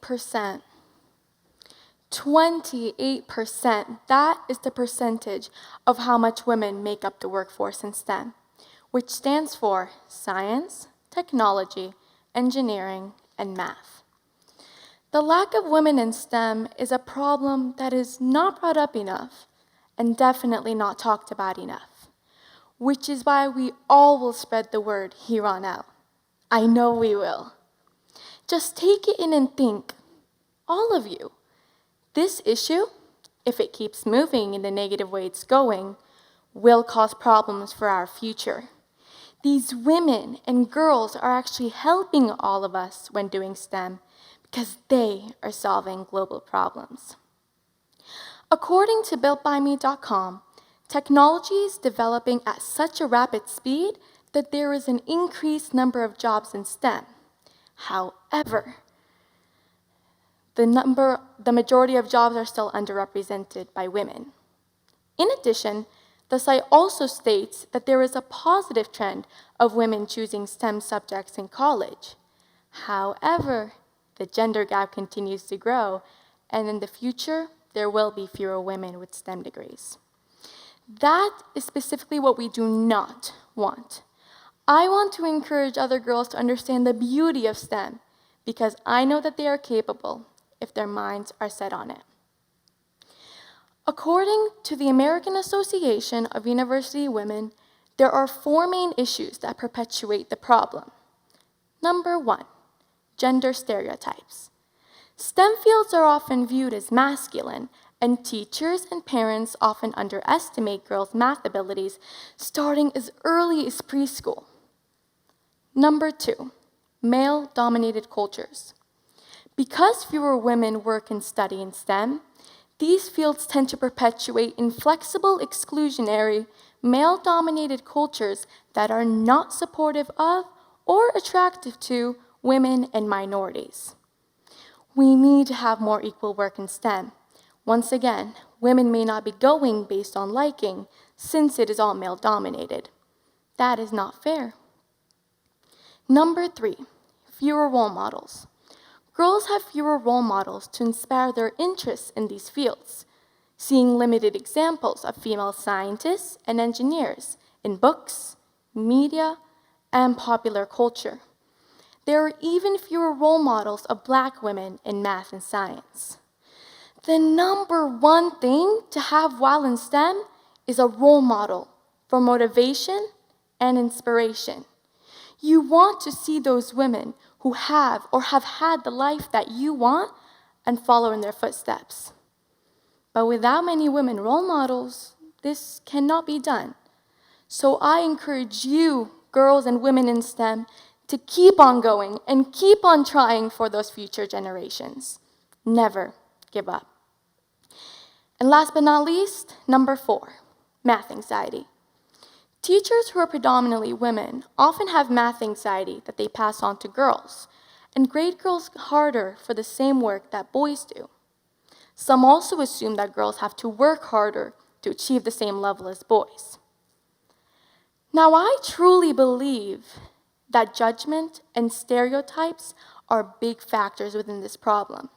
28%. 28%, that is the percentage of how much women make up the workforce in STEM, which stands for science, technology, engineering, and math. The lack of women in STEM is a problem that is not brought up enough and definitely not talked about enough, which is why we all will spread the word here on out. I know we will. Just take it in and think, all of you, this issue, if it keeps moving in the negative way it's going, will cause problems for our future. These women and girls are actually helping all of us when doing STEM because they are solving global problems. According to builtbyme.com, technology is developing at such a rapid speed that there is an increased number of jobs in STEM. However, the majority of jobs are still underrepresented by women. In addition, the site also states that there is a positive trend of women choosing STEM subjects in college. However, the gender gap continues to grow, and in the future, there will be fewer women with STEM degrees. That is specifically what we do not want. I want to encourage other girls to understand the beauty of STEM because I know that they are capable if their minds are set on it. According to the American Association of University Women, there are 4 main issues that perpetuate the problem. Number 1, gender stereotypes. STEM fields are often viewed as masculine, and teachers and parents often underestimate girls' math abilities starting as early as preschool. Number 2, male-dominated cultures. Because fewer women work and study in STEM, these fields tend to perpetuate inflexible, exclusionary, male-dominated cultures that are not supportive of or attractive to women and minorities. We need to have more equal work in STEM. Once again, women may not be going based on liking, since it is all male-dominated. That is not fair. Number 3, fewer role models. Girls have fewer role models to inspire their interests in these fields, seeing limited examples of female scientists and engineers in books, media, and popular culture. There are even fewer role models of Black women in math and science. The number 1 thing to have while in STEM is a role model for motivation and inspiration. You want to see those women who have or have had the life that you want and follow in their footsteps. But without many women role models, this cannot be done. So I encourage you, girls and women in STEM, to keep on going and keep on trying for those future generations. Never give up. And last but not least, number 4, math anxiety. Teachers who are predominantly women often have math anxiety that they pass on to girls, and grade girls harder for the same work that boys do. Some also assume that girls have to work harder to achieve the same level as boys. Now, I truly believe that judgment and stereotypes are big factors within this problem.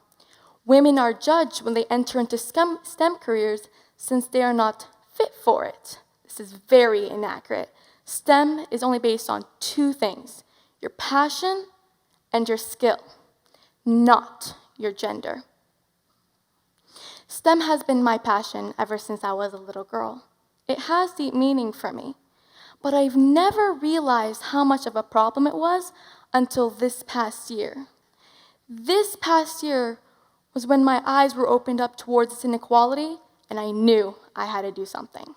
Women are judged when they enter into STEM careers since they are not fit for it. This is very inaccurate. STEM is only based on 2 things, your passion and your skill, not your gender. STEM has been my passion ever since I was a little girl. It has deep meaning for me, but I've never realized how much of a problem it was until this past year. This past year was when my eyes were opened up towards this inequality, and I knew I had to do something.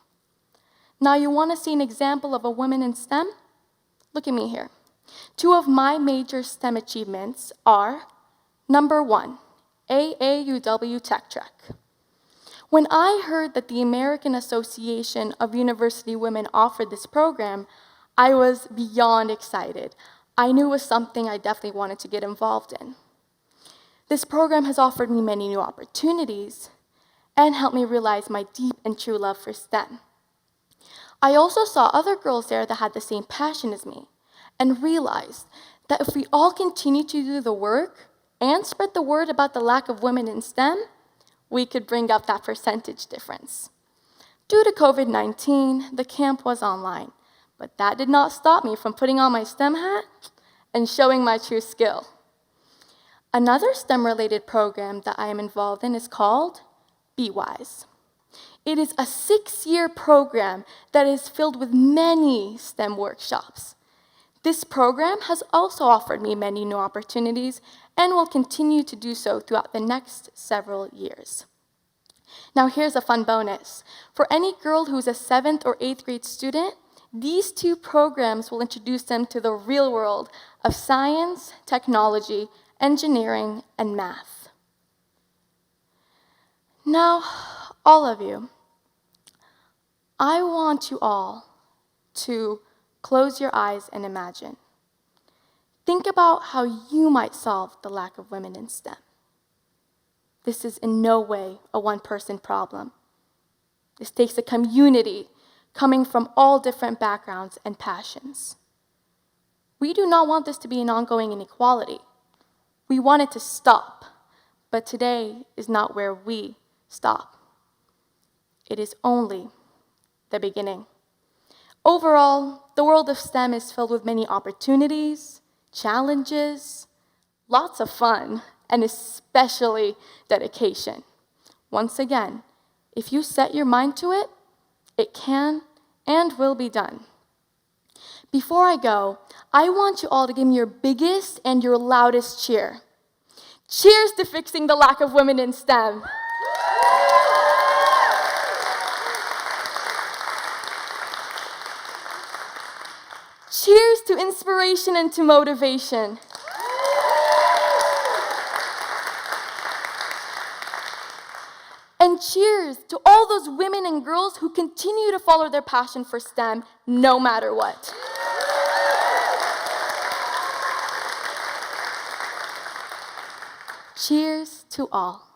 Now, you want to see an example of a woman in STEM? Look at me here. 2 of my major STEM achievements are, number 1, AAUW Tech Trek. When I heard that the American Association of University Women offered this program, I was beyond excited. I knew it was something I definitely wanted to get involved in. This program has offered me many new opportunities and helped me realize my deep and true love for STEM. I also saw other girls there that had the same passion as me and realized that if we all continue to do the work, and spread the word about the lack of women in STEM, we could bring up that percentage difference. Due to COVID-19, the camp was online, but that did not stop me from putting on my STEM hat and showing my true skill. Another STEM-related program that I am involved in is called Be Wise. It is a 6-year program that is filled with many STEM workshops. This program has also offered me many new opportunities and will continue to do so throughout the next several years. Now here's a fun bonus. For any girl who's a 7th or 8th grade student, these 2 programs will introduce them to the real world of science, technology, engineering, and math. Now, all of you, I want you all to close your eyes and imagine. Think about how you might solve the lack of women in STEM. This is in no way a one-person problem. This takes a community coming from all different backgrounds and passions. We do not want this to be an ongoing inequality. We want it to stop, but today is not where we stop. It is only the beginning. Overall, the world of STEM is filled with many opportunities, challenges, lots of fun, and especially dedication. Once again, if you set your mind to it, it can and will be done. Before I go, I want you all to give me your biggest and your loudest cheer. Cheers to fixing the lack of women in STEM. Cheers to inspiration and to motivation. And cheers to all those women and girls who continue to follow their passion for STEM no matter what. Cheers to all.